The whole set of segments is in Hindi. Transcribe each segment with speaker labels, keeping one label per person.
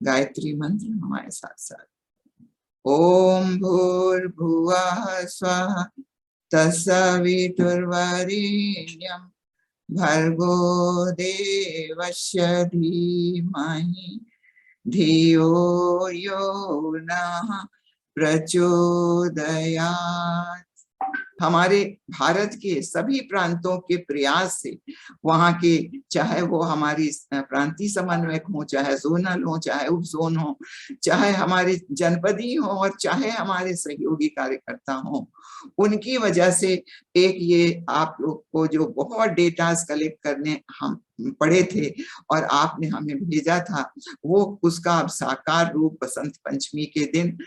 Speaker 1: गायत्री मंत्र हमारे साथ साथ। ओम भूर्भुवः स्वः तत्सवितुर्वरेण्यं भर्गो देवस्य धीमहि धियो यो नः प्रचोदयात्। हमारे भारत के सभी प्रांतों के प्रयास से, वहाँ के चाहे वो हमारी प्रांतीय समन्वयक हो, चाहे जोनल हो, चाहे उप जोन हो, चाहे हमारे जनपदी हो, और चाहे हमारे सहयोगी कार्यकर्ता हो, उनकी वजह से एक ये आप लोग को जो बहुत डेटास कलेक्ट करने हम पढ़े थे और आपने हमें भेजा था, वो उसका अब साकार रूप बसंत पंचमी के दिन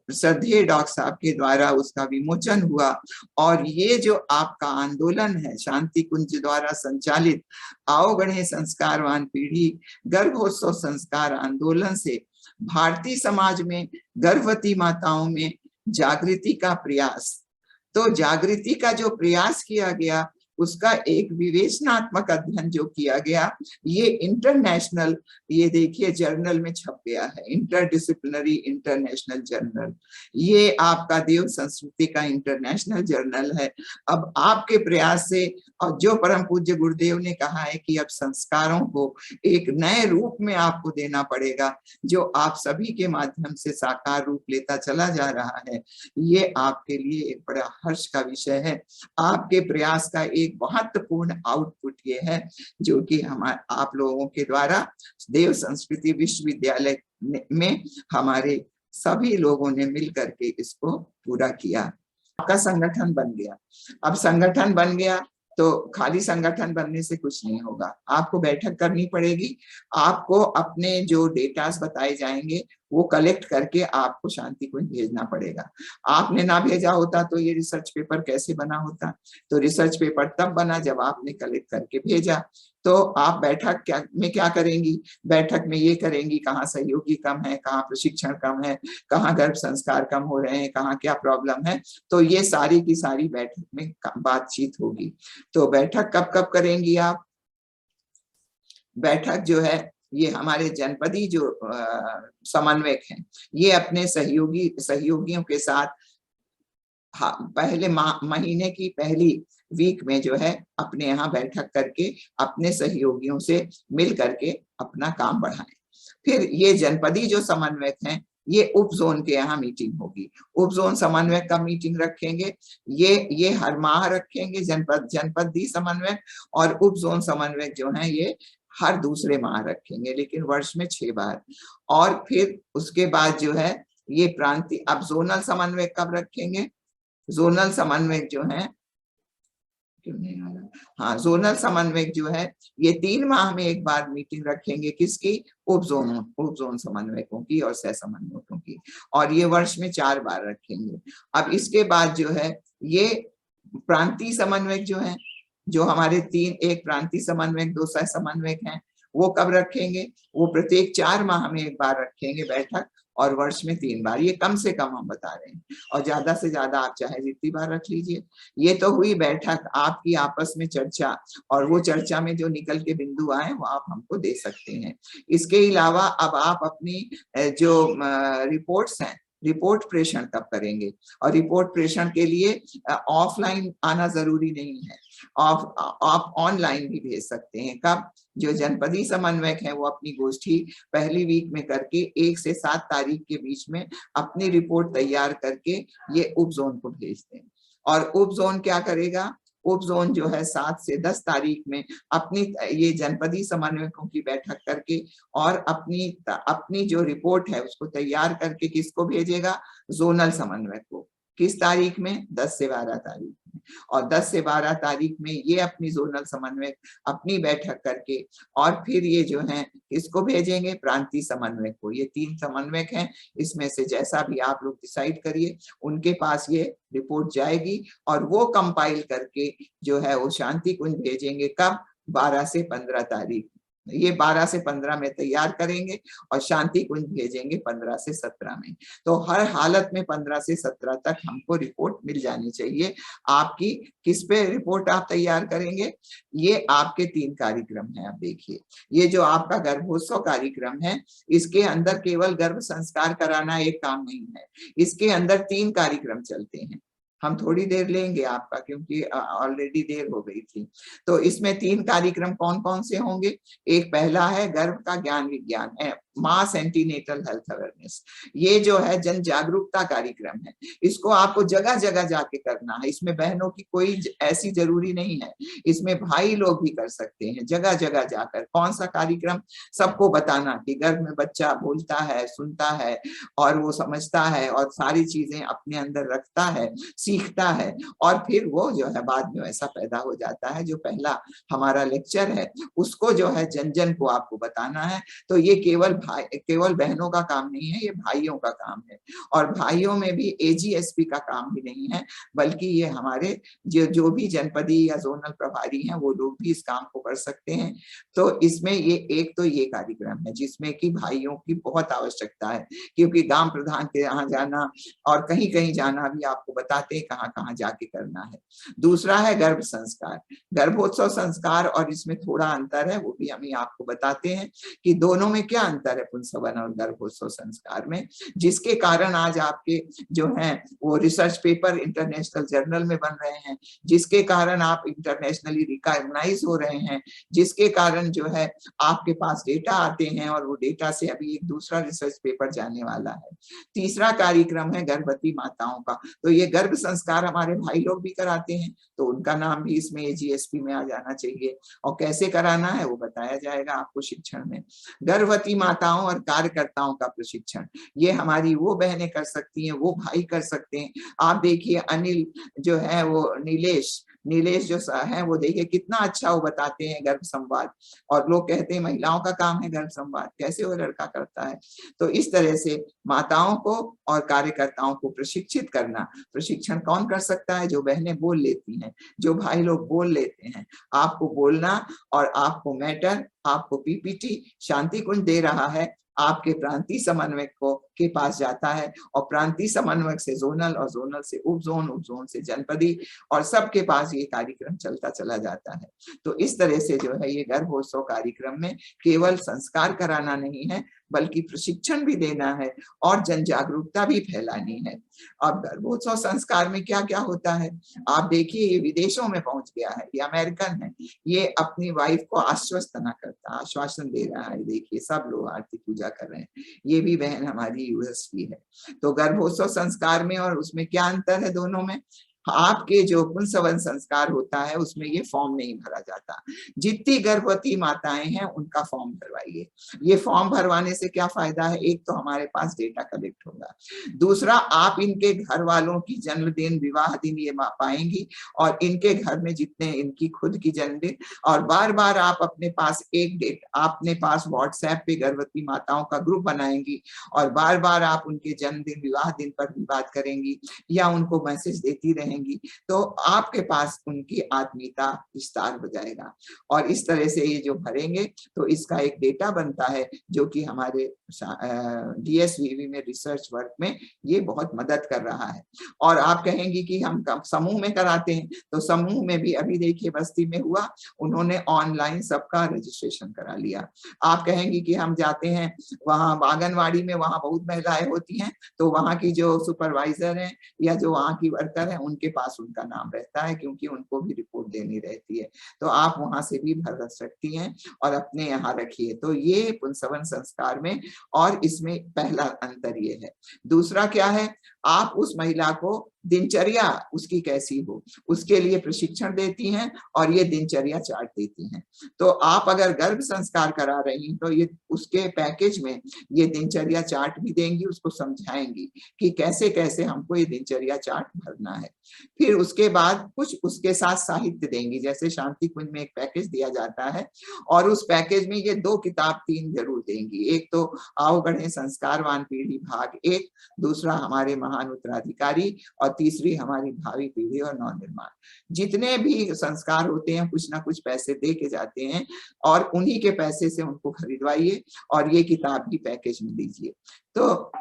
Speaker 1: श्रद्धेय डॉक्टर साहब के द्वारा उसका विमोचन हुआ। और ये जो आपका आंदोलन है, शांति कुंज द्वारा संचालित आओ गढ़े संस्कारवान पीढ़ी गर्भोत्सव संस्कार आंदोलन से भारतीय समाज में गर्भवती माताओं में जागृति का प्रयास, तो जागृति का जो प्रयास किया गया उसका एक विवेचनात्मक अध्ययन जो किया गया, ये इंटरनेशनल, ये देखिए जर्नल में छप गया है, इंटरडिसिप्लिनरी इंटरनेशनल जर्नल, ये आपका देव संस्कृति का इंटरनेशनल जर्नल है। अब आपके प्रयास से, और जो परम पूज्य गुरुदेव ने कहा है कि अब संस्कारों को एक नए रूप में आपको देना पड़ेगा, जो आप सभी के माध्यम से साकार रूप लेता चला जा रहा है, ये आपके लिए एक बड़ा हर्ष का विषय है। आपके प्रयास का एक महत्वपूर्ण आउटपुट ये है जो कि हमारे आप लोगों के द्वारा देव संस्कृति विश्वविद्यालय में हमारे सभी लोगों ने मिल करके इसको पूरा किया। आपका संगठन बन गया। अब संगठन बन गया तो खाली संगठन बनने से कुछ नहीं होगा, आपको बैठक करनी पड़ेगी, आपको अपने जो डेटास बताए जाएंगे वो कलेक्ट करके आपको शांति कुंज भेजना पड़ेगा। आपने ना भेजा होता तो ये रिसर्च पेपर कैसे बना होता? तो रिसर्च पेपर तब बना जब आपने कलेक्ट करके भेजा। तो आप बैठक क्या करेंगी? बैठक में ये करेंगी कहाँ सहयोगी कम है, कहाँ प्रशिक्षण कम है, कहाँ गर्भ संस्कार कम हो रहे हैं, कहाँ क्या प्रॉब्लम है, तो ये सारी की सारी बैठक में बातचीत होगी। तो बैठक कब कब करेंगी आप? बैठक जो है ये हमारे जनपदी जो समन्वयक हैं, ये अपने सहयोगियों के साथ पहले महीने की पहली वीक में जो है अपने यहाँ बैठक करके अपने सहयोगियों से मिल करके अपना काम बढ़ाएं। फिर ये जनपदी जो समन्वयक हैं, ये उप जोन के यहाँ मीटिंग होगी, उप जोन समन्वयक का मीटिंग रखेंगे, ये हर माह रखेंगे जनपदी समन्वयक, और उप जोन समन्वयक जो है ये हर दूसरे माह रखेंगे, लेकिन वर्ष में 6 बार। और फिर उसके बाद जो है ये प्रांतीय, अब जोनल समन्वयक कब रखेंगे? जोनल समन्वयक जो है, क्यों नहीं आ रहा, हाँ, जोनल समन्वयक जो है ये 3 माह में एक बार मीटिंग रखेंगे, किसकी? उप जोन समन्वयकों की और सह समन्वयकों की, और ये वर्ष में 4 बार रखेंगे। अब इसके बाद जो है ये प्रांतीय समन्वयक जो है, जो हमारे 3, एक प्रांतीय समन्वयक, 2 सह समन्वयक हैं, वो कब रखेंगे? वो प्रत्येक 4 माह में एक बार रखेंगे बैठक, और वर्ष में 3 बार, ये कम से कम हम बता रहे हैं, और ज्यादा से ज्यादा आप चाहे जितनी बार रख लीजिए। ये तो हुई बैठक, आपकी आपस में चर्चा, और वो चर्चा में जो निकल के बिंदु आए वो आप हमको दे सकते हैं। इसके अलावा अब आप अपनी जो रिपोर्ट्स हैं, रिपोर्ट प्रेषण कब करेंगे? और रिपोर्ट प्रेषण के लिए ऑफलाइन आना जरूरी नहीं है, आप ऑनलाइन भी भेज सकते हैं। कब? जो जनपदी समन्वयक है वो अपनी गोष्ठी पहली वीक में करके 1 से 7 तारीख के बीच में अपनी रिपोर्ट तैयार करके ये उप जोन को भेज दें। और उप जोन क्या करेगा? उप जोन जो है 7 से 10 तारीख में अपनी ये जनपदी समन्वयकों की बैठक करके और अपनी जो रिपोर्ट है उसको तैयार करके किसको भेजेगा? जोनल समन्वयक को। किस तारीख में? 10 से 12 तारीख में। और 10 से 12 तारीख में ये अपनी जोनल समन्वयक अपनी बैठक करके, और फिर ये जो है इसको भेजेंगे प्रांतीय समन्वयक को। ये 3 समन्वयक हैं, इसमें से जैसा भी आप लोग डिसाइड करिए, उनके पास ये रिपोर्ट जाएगी, और वो कंपाइल करके जो है वो शांति कुंज भेजेंगे। कब? 12 से 15 तारीख। ये 12 से 15 में तैयार करेंगे और शांति कुंज भेजेंगे 15 से 17 में। तो हर हालत में 15 से 17 तक हमको रिपोर्ट मिल जानी चाहिए। आपकी किस पे रिपोर्ट आप तैयार करेंगे? ये आपके 3 कार्यक्रम हैं। अब देखिए, ये जो आपका गर्भोत्सव कार्यक्रम है, इसके अंदर केवल गर्भ संस्कार कराना एक काम नहीं है, इसके अंदर 3 कार्यक्रम चलते हैं। हम थोड़ी देर लेंगे आपका, क्योंकि ऑलरेडी देर हो गई थी। तो इसमें 3 कार्यक्रम कौन कौन से होंगे? एक पहला है गर्भ का ज्ञान विज्ञान है, मास एंटीनेटल हेल्थ अवेयरनेस। ये जो है जन जागरूकता कार्यक्रम है, इसको आपको जगह जगह जाके करना है। इसमें बहनों की कोई ऐसी जरूरी नहीं है, इसमें भाई लोग भी कर सकते हैं। जगह जगह जाकर कौन सा कार्यक्रम? सबको बताना कि गर्भ में बच्चा बोलता है, सुनता है और वो समझता है और सारी चीजें अपने अंदर रखता है, सीखता है, और फिर वो जो है बाद में वैसा पैदा हो जाता है। जो पहला हमारा लेक्चर है उसको जो है जन जन को आपको बताना है। तो ये केवल बहनों का काम नहीं है, ये भाइयों का काम है। और भाइयों में भी एजीएसपी का काम भी नहीं है, बल्कि ये हमारे जो भी जनपदी या जोनल प्रभारी हैं वो लोग भी इस काम को कर सकते हैं। तो इसमें ये एक तो ये कार्यक्रम है जिसमें कि भाइयों की बहुत आवश्यकता है, क्योंकि गांव प्रधान के यहाँ जाना और कहीं कहीं जाना भी आपको बताते हैं कहाँ कहाँ जाके करना है। दूसरा है गर्भ संस्कार, गर्भोत्सव संस्कार, और इसमें थोड़ा अंतर है, वो भी हम आपको बताते हैं कि दोनों में क्या अंतर है पुंसवन और गर्भोत्सव संस्कार में, जिसके कारण आज आपके जो है वो रिसर्च पेपर इंटरनेशनल जर्नल में बन रहे हैं, जिसके कारण आप इंटरनेशनली रिकॉग्नाइज हो रहे हैं, जिसके कारण जो है आपके पास डेटा आते हैं और वो डेटा से अभी एक दूसरा रिसर्च पेपर जाने वाला है। तीसरा कार्यक्रम है गर्भवती माताओं का। तो ये गर्भ संस्कार हमारे भाई लोग भी कराते हैं, तो उनका नाम भी इसमें एजीएसपी में आ जाना चाहिए, और कैसे कराना है वो बताया जाएगा आपको शिक्षण में। गर्भवती माताओं और कार्यकर्ताओं का प्रशिक्षण, ये हमारी वो बहनें कर सकती हैं, वो भाई कर सकते हैं। आप देखिए अनिल जो है वो नीलेश जो है वो देखिए कितना अच्छा वो बताते हैं गर्भ संवाद, और लोग कहते हैं महिलाओं का काम है गर्भ संवाद, कैसे वो लड़का करता है। तो इस तरह से माताओं को और कार्यकर्ताओं को प्रशिक्षित करना। प्रशिक्षण कौन कर सकता है? जो बहनें बोल लेती हैं, जो भाई लोग बोल लेते हैं। आपको बोलना, और आपको मैटर, आपको पीपीटी शांति कुंज दे रहा है, आपके प्रांतीय समन्वयक को के पास जाता है, और प्रांतीय समन्वयक से जोनल, और जोनल से उपजोन, उपजोन से जनपदी, और सबके पास ये कार्यक्रम चलता चला जाता है। तो इस तरह से जो है ये गर्भोत्सव कार्यक्रम में केवल संस्कार कराना नहीं है, बल्कि प्रशिक्षण भी देना है और जन जागरूकता भी फैलानी है। अब गर्भोत्सव संस्कार में क्या क्या होता है आप देखिए, ये विदेशों में पहुंच गया है, ये अमेरिकन है, ये अपनी वाइफ को आश्वस्त न करता, आश्वासन दे रहा है। देखिए सब लोग आरती पूजा कर रहे हैं, ये भी बहन हमारी यूएस की है। तो गर्भोत्सव संस्कार में और उसमें क्या अंतर है दोनों में? आपके जो पुंसवन संस्कार होता है उसमें ये फॉर्म नहीं भरा जाता। जितनी गर्भवती माताएं हैं उनका फॉर्म भरवाइए। ये फॉर्म भरवाने से क्या फायदा है? एक तो हमारे पास डेटा कलेक्ट होगा, दूसरा आप इनके घर वालों की जन्मदिन, विवाह दिन ये पाएंगी, और इनके घर में जितने इनकी खुद की जन्मदिन, और बार बार आप अपने पास एक डेट अपने पास व्हाट्सएप पे गर्भवती माताओं का ग्रुप बनाएंगी, और बार बार आप उनके जन्मदिन, विवाह दिन पर भी बात करेंगी या उनको मैसेज देती रहेंगी, तो आपके पास उनकी आत्मीयता विस्तार हो जाएगा। और इस तरह से ये जो भरेंगे तो इसका एक डेटा बनता है, जो कि हमारे डीएसवीवी में रिसर्च वर्क में ये बहुत मदद कर रहा है। और आप कहेंगी कि हम समूह में कराते हैं, तो समूह में भी अभी देखिए बस्ती में हुआ, उन्होंने ऑनलाइन सबका रजिस्ट्रेशन करा लिया। आप कहेंगी कि हम जाते हैं वहां आंगनवाड़ी में, वहां बहुत महिलाएं होती हैं, तो वहां की जो सुपरवाइजर हैं या जो वहां की वर्कर हैं उनके पास उनका नाम रहता है, क्योंकि उनको भी रिपोर्ट देनी रहती है, तो आप वहां से भी भर सकती हैं और अपने यहाँ रखिए। तो ये पुंसवन संस्कार में, और इसमें पहला अंतर ये है। दूसरा क्या है? आप उस महिला को दिनचर्या उसकी कैसी हो उसके लिए प्रशिक्षण देती हैं, और ये दिनचर्या चार्ट देती हैं। तो आप अगर गर्भ संस्कार करा रही हैं तो ये उसके पैकेज में ये दिनचर्या चार्ट भी देंगी, उसको समझाएंगी कि कैसे कैसे हमको ये दिनचर्या चार्ट भरना है। फिर उसके बाद कुछ उसके साथ साहित्य देंगी, जैसे शांति कुंज में एक पैकेज दिया जाता है, और उस पैकेज में ये 2 किताब 3 जरूर देंगी। एक तो आओ गढ़े संस्कारवान पीढ़ी भाग 1, दूसरा हमारे महान उत्तराधिकारी, और तीसरी हमारी भावी पीढ़ी और नवनिर्माण। जितने भी संस्कार होते हैं कुछ ना कुछ पैसे दे के जाते हैं और उन्हीं के पैसे से उनको खरीदवाइए और ये किताब की पैकेज में दीजिए। तो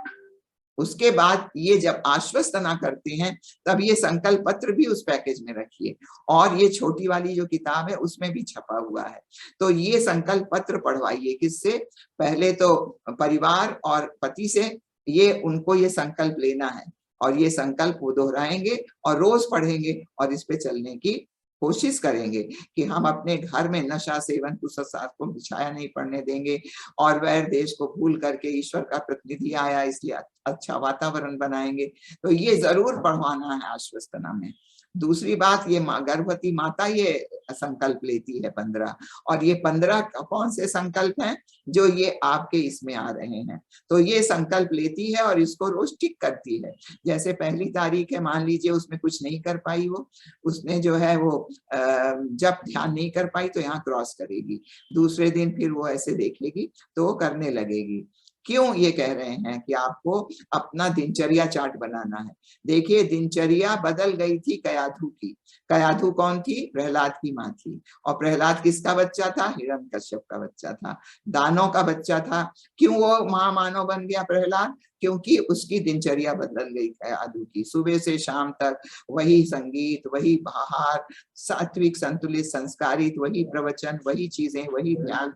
Speaker 1: उसके बाद ये जब आश्वस्त ना करते हैं तब ये संकल्प पत्र भी उस पैकेज में रखिए, और ये छोटी वाली जो किताब है उसमें भी छपा हुआ है। तो ये संकल्प पत्र पढ़वाइए। किससे? पहले तो परिवार और पति से, ये उनको ये संकल्प लेना है और ये संकल्प वो दोहराएंगे और रोज पढ़ेंगे और इस पे चलने की कोशिश करेंगे कि हम अपने घर में नशा सेवन कुसंस्कार को बिछाया नहीं पड़ने देंगे और वैर देश को भूल करके ईश्वर का प्रतिनिधि आया इसलिए अच्छा वातावरण बनाएंगे। तो ये जरूर पढ़वाना है आश्वस्तना में। दूसरी बात, ये गर्भवती माता ये संकल्प लेती है 15, और ये 15 कौन से संकल्प हैं? जो ये आपके इसमें आ रहे हैं। तो ये संकल्प लेती है और इसको रोज टिक करती है। जैसे पहली तारीख है, मान लीजिए उसमें कुछ नहीं कर पाई, वो उसने जो है वो जब ध्यान नहीं कर पाई तो यहाँ क्रॉस करेगी। दूसरे दिन फिर वो ऐसे देखेगी तो वो करने लगेगी। क्यों ये कह रहे हैं कि आपको अपना दिनचर्या चार्ट बनाना है। देखिए, दिनचर्या बदल गई थी कयाधु की। कयाधु कौन थी? प्रहलाद की माँ थी। और प्रहलाद किसका बच्चा था? हिरण्यकश्यप का बच्चा था, दानव का बच्चा था। क्यों वो महामानव बन गया प्रहलाद? क्योंकि उसकी दिनचर्या बदल गई कयाधु की। सुबह से शाम तक वही संगीत, वही आहार, सात्विक संतुलित संस्कारित, वही प्रवचन, वही चीजें, वही ध्यान।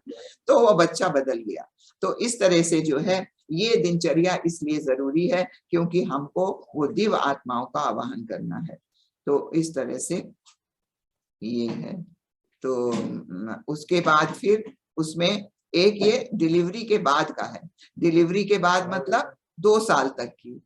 Speaker 1: तो वो बच्चा बदल गया। तो इस तरह से जो है ये दिनचर्या इसलिए जरूरी है क्योंकि हमको वो दिव्य आत्माओं का आवाहन करना है। तो इस तरह से ये है। तो उसके बाद फिर उसमें एक ये डिलीवरी के बाद का है। डिलीवरी के बाद मतलब 2 साल तक की,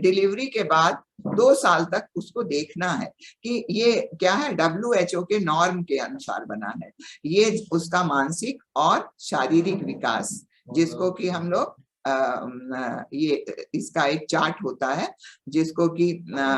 Speaker 1: डिलीवरी के बाद 2 साल तक उसको देखना है कि ये क्या है। WHO के नॉर्म के अनुसार बना है ये उसका मानसिक और शारीरिक विकास, जिसको कि हम लोग ये इसका एक चार्ट होता है जिसको कि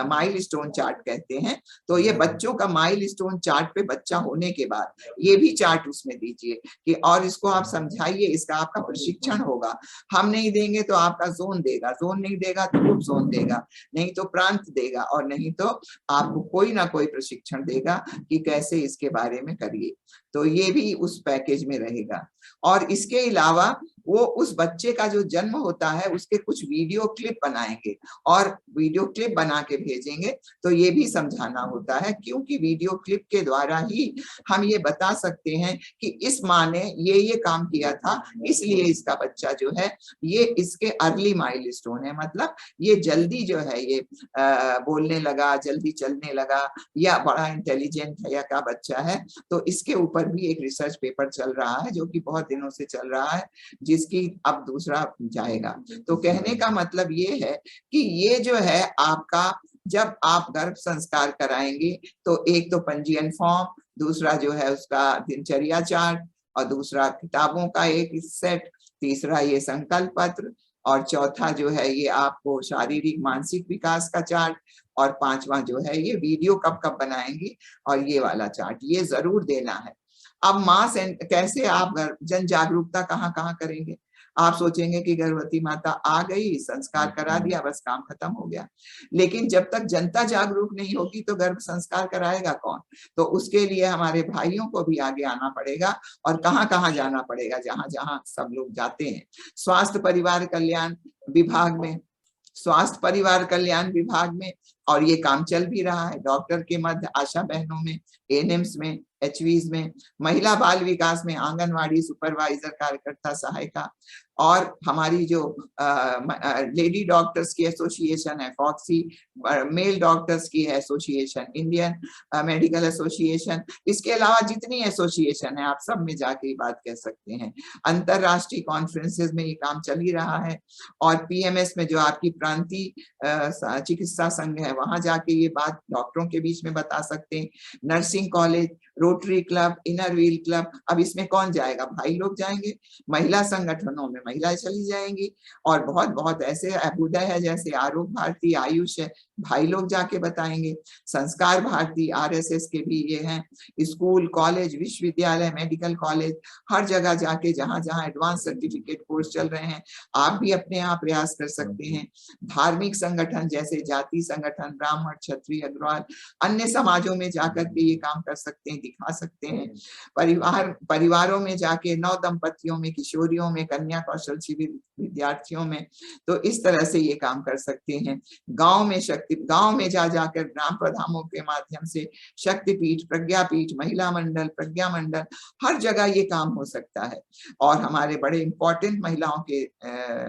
Speaker 1: माइलस्टोन चार्ट कहते हैं। तो ये बच्चों का माइलस्टोन चार्ट पे बच्चा होने के बाद ये भी चार्ट उसमें दीजिए कि और इसको आप समझाइए, इसका आपका प्रशिक्षण होगा। हम नहीं देंगे तो आपका जोन देगा, जोन नहीं देगा तो उप जोन देगा, नहीं तो प्रांत देगा, और नहीं तो आपको कोई ना कोई प्रशिक्षण देगा कि कैसे इसके बारे में करिए। तो ये भी उस पैकेज में रहेगा। और इसके अलावा वो उस बच्चे का जो जन्म होता है उसके कुछ वीडियो क्लिप बनाएंगे और वीडियो क्लिप बना के भेजेंगे। तो ये भी समझाना होता है क्योंकि वीडियो क्लिप के द्वारा ही हम ये बता सकते हैं कि इस माँ ने ये काम किया था, इसलिए इसका बच्चा जो है ये इसके अर्ली माइलस्टोन है, मतलब ये जल्दी जो है ये बोलने लगा, जल्दी चलने लगा, या बड़ा इंटेलिजेंट है या क्या बच्चा है। तो इसके ऊपर भी एक रिसर्च पेपर चल रहा है जो कि बहुत दिनों से चल रहा है, जिसकी अब दूसरा जाएगा। तो कहने का मतलब ये है कि ये जो है आपका, जब आप गर्भ संस्कार कराएंगे तो एक तो पंजीयन फॉर्म, दूसरा जो है उसका दिनचर्या चार्ट, और दूसरा किताबों का एक सेट, तीसरा ये संकल्प पत्र, और चौथा जो है ये आपको शारीरिक मानसिक विकास का चार्ट, और पांचवा जो है ये वीडियो कब कब बनाएंगी और ये वाला चार्ट, ये जरूर देना है। अब मास कैसे आप जन जागरूकता कहाँ कहाँ करेंगे? आप सोचेंगे कि गर्भवती माता आ गई, संस्कार करा दिया, बस काम खत्म हो गया। लेकिन जब तक जनता जागरूक नहीं होगी तो गर्भ संस्कार कराएगा कौन? तो उसके लिए हमारे भाइयों को भी आगे आना पड़ेगा। और कहाँ कहाँ जाना पड़ेगा? जहां जहां सब लोग जाते हैं। स्वास्थ्य परिवार कल्याण विभाग में, स्वास्थ्य परिवार कल्याण विभाग में, और ये काम चल भी रहा है डॉक्टर के मध्य, आशा बहनों में, एएनएम्स में, एचवीज में, महिला बाल विकास में, आंगनवाड़ी सुपरवाइजर, कार्यकर्ता सहायिका, और हमारी जो लेडी डॉक्टर्स की एसोसिएशन है फॉक्सी, मेल डॉक्टर्स की है एसोसिएशन, इंडियन मेडिकल एसोसिएशन, इसके अलावा जितनी एसोसिएशन है आप सब में जाके ये बात कह सकते हैं। अंतरराष्ट्रीय कॉन्फ्रेंसेस में ये काम चल ही रहा है। और पीएमएस में जो आपकी प्रांतीय चिकित्सा संघ है वहां जाके ये बात डॉक्टरों के बीच में बता सकते हैं। Nursing college, rotary club, inner wheel club, अब इसमें कौन जाएगा? भाई लोग जाएंगे। महिला संगठनों में महिलाएं चली जाएंगी। और बहुत बहुत ऐसे अभ्युदय है जैसे आरोग्य भारती, आयुष है, भाई लोग जाके बताएंगे। संस्कार भारती, आरएसएस के भी ये हैं, स्कूल, कॉलेज, विश्वविद्यालय, मेडिकल कॉलेज, हर जगह जाके जहां जहां एडवांस सर्टिफिकेट कोर्स चल रहे हैं, आप भी अपने यहाँ प्रयास कर सकते हैं। धार्मिक संगठन जैसे जाति संगठन, ब्राह्मण, क्षत्रिय, अग्रवाल, अन्य समाजों में जाकर के ये काम कर सकते हैं, दिखा सकते हैं। परिवारों में जाके, नव दंपतियों में, किशोरियों में, कन्या कौशल शिविर, विद्यार्थियों में, तो इस तरह से ये काम कर सकते हैं। गांव में जाकर ग्राम प्रधानों के माध्यम से शक्तिपीठ, प्रज्ञापीठ, महिला मंडल, प्रज्ञा मंडल, हर जगह ये काम हो सकता है। और हमारे बड़े इंपॉर्टेंट महिलाओं के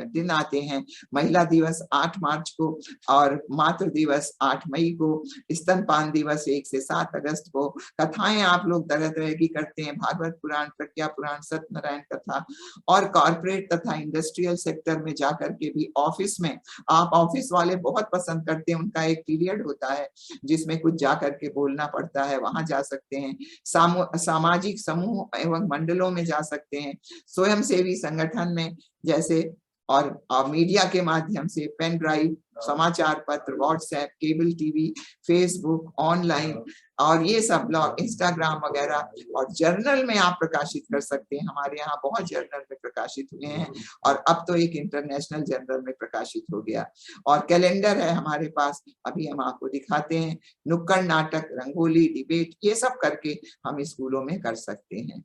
Speaker 1: दिन आते हैं। महिला दिवस 8 मार्च को और मातृ दिवस 8 मई को, स्तनपान दिवस 1 से 7 अगस्त को। कथाएं आप लोग तरह तरह की करते हैं, भागवत पुराण, प्रज्ञा पुराण, सत्यनारायण कथा। और कॉर्पोरेट तथा इंडस्ट्रियल सेक्टर में जाकर के भी, ऑफिस में, आप ऑफिस वाले बहुत पसंद करते हैं, उनका एक पीरियड होता है जिसमें कुछ जाकर के बोलना पड़ता है, वहां जा सकते हैं। सामाजिक समूह एवं मंडलों में जा सकते हैं। स्वयंसेवी संगठन में जैसे, और मीडिया के माध्यम से पेन ड्राइव, समाचार पत्र, WhatsApp, cable TV, Facebook, online, और ये सब ब्लॉग, इंस्टाग्राम वगैरह, और जर्नल में आप प्रकाशित कर सकते हैं। हमारे यहाँ बहुत जर्नल में प्रकाशित हुए हैं, और अब तो एक इंटरनेशनल जर्नल में प्रकाशित हो गया। और कैलेंडर है हमारे पास, अभी हम आपको दिखाते हैं। नुक्कड़ नाटक, रंगोली, डिबेट, ये सब करके हम स्कूलों में कर सकते हैं।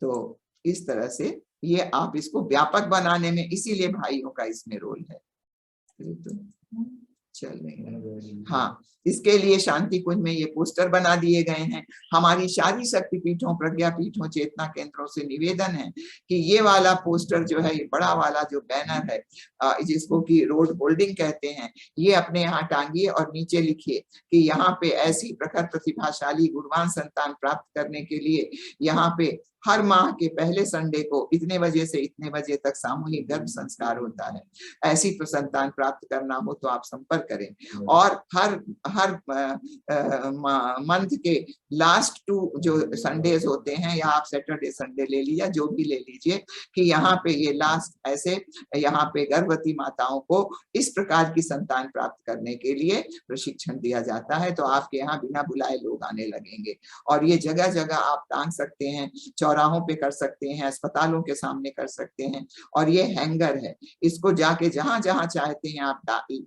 Speaker 1: तो इस तरह से ये आप इसको व्यापक बनाने में, इसीलिए भाइयों का इसमें रोल है। तो चल रही है। हाँ, इसके लिए शांति कुंज में ये पोस्टर बना दिए गए हैं। हमारी सारी शक्तिपीठों, प्रज्ञापीठों, चेतना केंद्रों से निवेदन है कि ये वाला पोस्टर जो है, ये बड़ा वाला जो बैनर है, जिसको कि रोड होल्डिंग कहते हैं, ये अपने यहाँ टांगिए और नीचे लिखिए कि यहाँ पे ऐसी प्रखर प्रतिभाशाली गुणवान संतान प्राप्त करने के लिए यहाँ पे हर माह के पहले संडे को इतने बजे से इतने बजे तक सामूहिक गर्भ संस्कार होता है। ऐसी संतान प्राप्त करना हो तो आप संपर्क करें। और हर मंथ के लास्ट 2 जो संडेज होते हैं, या आप सैटरडे संडे ले लीजिए, जो भी ले लीजिए, कि यहाँ पे ये लास्ट ऐसे यहाँ पे गर्भवती माताओं को इस प्रकार की संतान प्राप्त करने के लिए प्रशिक्षण दिया जाता है। तो आपके यहाँ बिना बुलाए लोग आने लगेंगे। और ये जगह जगह आप टांग सकते हैं, चौराहों पे कर सकते हैं, अस्पतालों के सामने कर सकते हैं। और ये हैंगर है, इसको जाके जहां जहां चाहते हैं आप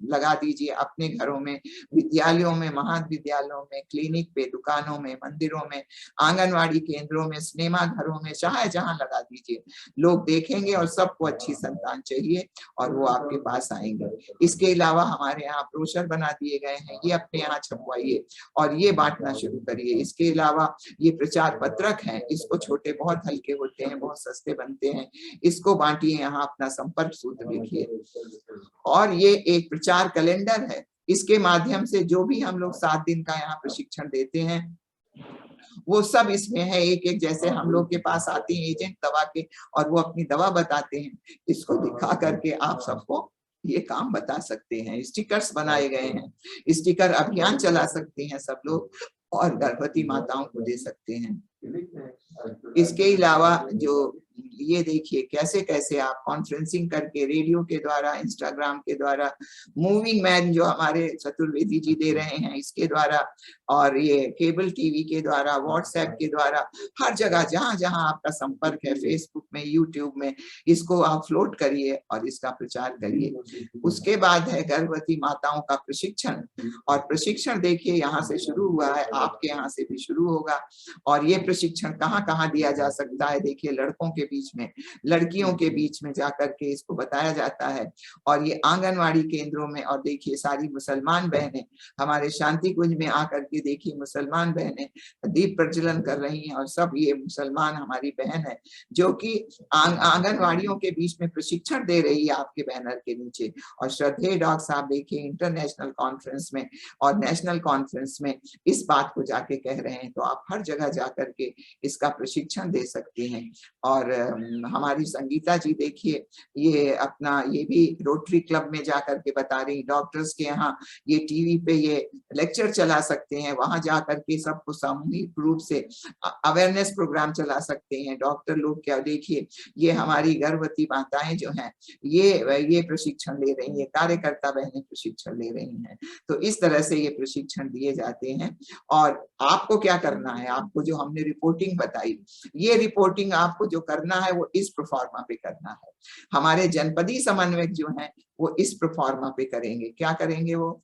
Speaker 1: लगा दीजिए, अपने घरों में, विद्यालयों में, महाविद्यालयों में, क्लिनिक पे, दुकानों में, मंदिरों में, आंगनवाड़ी केंद्रों में, सिनेमा घरों में, चाहे जहां लगा दीजिए। लोग देखेंगे और सबको अच्छी संतान चाहिए और वो आपके पास आएंगे। इसके अलावा हमारे यहाँ ब्रोशर बना दिए गए हैं, ये अपने यहाँ छपवाइए और ये बांटना शुरू करिए। इसके अलावा ये प्रचार पत्रक हैं, इसको छोटे, बहुत हल्के होते हैं, बहुत सस्ते बनते हैं, इसको बांटिए, यहाँ अपना संपर्क सूत्र लिखिए। और ये एक प्रचार कैलेंडर है, इसके माध्यम से जो भी हम लोग 7 दिन का यहाँ प्रशिक्षण देते हैं वो सब इसमें है। एक एक जैसे हम लोग के पास आते हैं एजेंट दवा के और वो अपनी दवा बताते हैं, इसको दिखा करके आप सबको ये काम बता सकते हैं। स्टिकर्स बनाए गए हैं, स्टिकर अभियान चला सकते हैं सब लोग और गर्भवती माताओं को दे सकते हैं। इसके अलावा जो ये देखिए कैसे कैसे आप कॉन्फ्रेंसिंग करके, रेडियो के द्वारा, इंस्टाग्राम के द्वारा, मूविंग मैन जो हमारे चतुर्वेदी जी दे रहे हैं इसके द्वारा, और ये केबल टीवी के द्वारा, व्हाट्सएप के द्वारा, हर जगह जहां जहां आपका संपर्क है, फेसबुक में, यूट्यूब में, इसको आप फ्लोट करिए और इसका प्रचार करिए। उसके बाद है गर्भवती माताओं का प्रशिक्षण। और प्रशिक्षण देखिए यहाँ से शुरू हुआ है, आपके यहाँ से भी शुरू होगा। और ये प्रशिक्षण कहाँ कहाँ दिया जा सकता है, देखिए लड़कों के बीच में, लड़कियों के बीच में जाकर के इसको बताया जाता है। और ये आंगनवाड़ी केंद्रों में, और देखिए सारी मुसलमान बहनें हमारे शांति कुंज में आकर के देखिए, मुसलमान बहनें दीप प्रज्वलन कर रही हैं। और सब ये मुसलमान हमारी बहन है जो कि आंगनवाड़ियों के बीच में प्रशिक्षण दे रही है आपके बैनर के नीचे। और श्रद्धेय डॉक्टर साहब देखिए इंटरनेशनल कॉन्फ्रेंस में और नेशनल कॉन्फ्रेंस में इस बात को जाके कह रहे हैं। तो आप हर जगह जाकर के इसका प्रशिक्षण दे सकते हैं। और और हमारी संगीता जी देखिए, ये अपना ये भी रोटरी क्लब में जाकर के बता रही, डॉक्टर्स के यहाँ ये टीवी पे ये लेक्चर चला सकते हैं, वहां जाकर के सबको सामूहिक रूप से अवेयरनेस प्रोग्राम चला सकते हैं डॉक्टर लोग। क्या देखिए, ये हमारी गर्भवती माताएं जो हैं ये प्रशिक्षण ले रही है, कार्यकर्ता बहनें प्रशिक्षण ले रही हैं। तो इस तरह से ये प्रशिक्षण दिए जाते हैं। और आपको क्या करना है, आपको जो हमने रिपोर्टिंग बताई, ये रिपोर्टिंग आपको जो करना है वो इस प्रोफार्मा पे करना है। हमारे जनपदी समन्वयक जो हैं वो इस प्रोफार्मा पे करेंगे। क्या करेंगे वो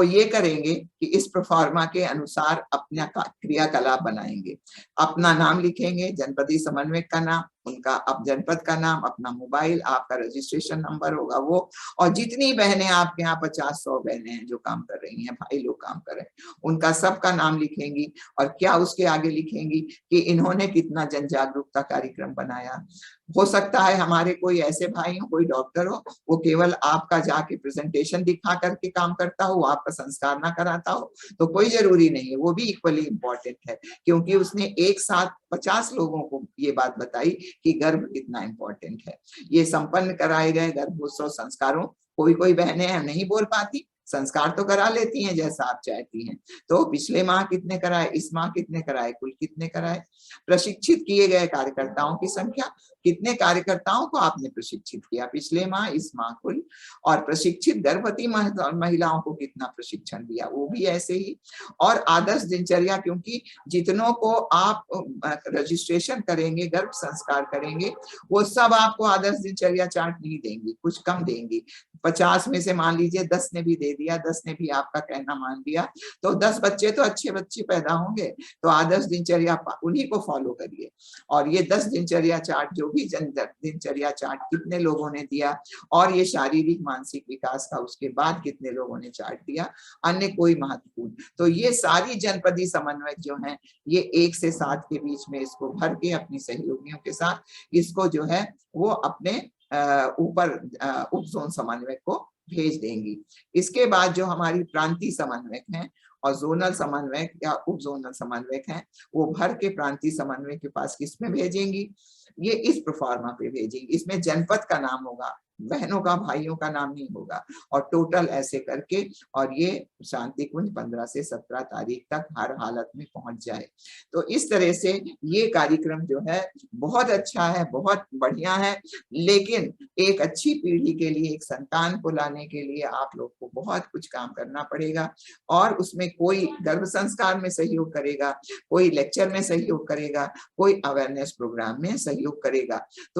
Speaker 1: ये करेंगे कि इस प्रोफार्मा के अनुसार अपना क्रियाकलाप बनाएंगे, अपना नाम लिखेंगे, जनपदी समन्वयक का नाम, उनका अब जनपद का नाम, अपना मोबाइल, आपका रजिस्ट्रेशन नंबर होगा वो, और जितनी बहनें आपके यहाँ 50-100 बहनें हैं जो काम कर रही हैं, भाई लोग काम कर रहे हैं, उनका सबका नाम लिखेंगी। और क्या उसके आगे लिखेंगी कि इन्होंने कितना जन जागरूकता कार्यक्रम बनाया। हो सकता है हमारे कोई ऐसे भाई हो, कोई डॉक्टर हो, वो केवल आपका जाके प्रेजेंटेशन दिखा करके काम करता हो, आपका संस्कार ना कराता हो, तो कोई जरूरी नहीं है, वो भी इक्वली इम्पोर्टेंट है, क्योंकि उसने एक साथ 50 लोगों को ये बात बताई कि गर्भ कितना इम्पोर्टेंट है। ये संपन्न कराए गए गर्भोत्सव संस्कारों, कोई कोई बहनें हैं नहीं बोल पाती, संस्कार तो करा लेती हैं जैसा आप चाहती हैं। तो पिछले माह कितने कराए, इस माह कितने कराए, कुल कितने कराए। प्रशिक्षित किए गए कार्यकर्ताओं की संख्या, कितने कार्यकर्ताओं को आपने प्रशिक्षित किया पिछले माह, इस माह कुल। और प्रशिक्षित गर्भवती महिलाओं को कितना प्रशिक्षण दिया, वो भी ऐसे ही। और आदर्श दिनचर्या, क्योंकि जितनों को आप रजिस्ट्रेशन करेंगे, गर्भ संस्कार करेंगे, वो सब आपको आदर्श दिनचर्या चार्ट नहीं देंगी, कुछ कम देंगी। 50 में से मान लीजिए 10 ने भी दे दिया, 10 ने भी आपका कहना मान लिया, तो 10 बच्चे तो अच्छे बच्चे पैदा होंगे। तो आदर्श दिनचर्या उन्हीं को फॉलो करिए। और ये 10 दिनचर्या चार्ट, जो भी दिनचर्या चार्ट कितने लोगों ने दिया, और ये शारीरिक मानसिक विकास का उसके बाद कितने लोगों ने चार्ट दिया, अन्य कोई महत्वपूर्ण। तो ये सारी जनपदी समन्वयक जो हैं, ये 1 से 7 के बीच में इसको भर के अपनी सहयोगियों के साथ इसको जो है वो अपने ऊपर उप जोन समन्वयक को भेज देंगी। इसके बाद जो हमारी प्रांतीय समन्वयक हैं और जोनल समन्वयक या उप जोनल समन्वयक हैं, वो भर के प्रांतीय समन्वयक के पास किसमें भेजेंगी, ये इस प्रोफार्मा पे भेजेंगी। इसमें जनपद का नाम होगा, बहनों का भाइयों का नाम नहीं होगा। और टोटल ऐसे करके, और ये शांति कुंज 15 से 17 तारीख तक हर हालत में पहुंच जाए। तो इस तरह से ये कार्यक्रम जो है बहुत अच्छा है, बहुत बढ़िया है। लेकिन एक अच्छी पीढ़ी के लिए, एक संतान को लाने के लिए आप लोग को बहुत कुछ काम करना पड़ेगा। और उसमें कोई गर्भ संस्कार में सहयोग करेगा, कोई लेक्चर में सहयोग करेगा, कोई अवेयरनेस प्रोग्राम में सहयोग करेगा। तो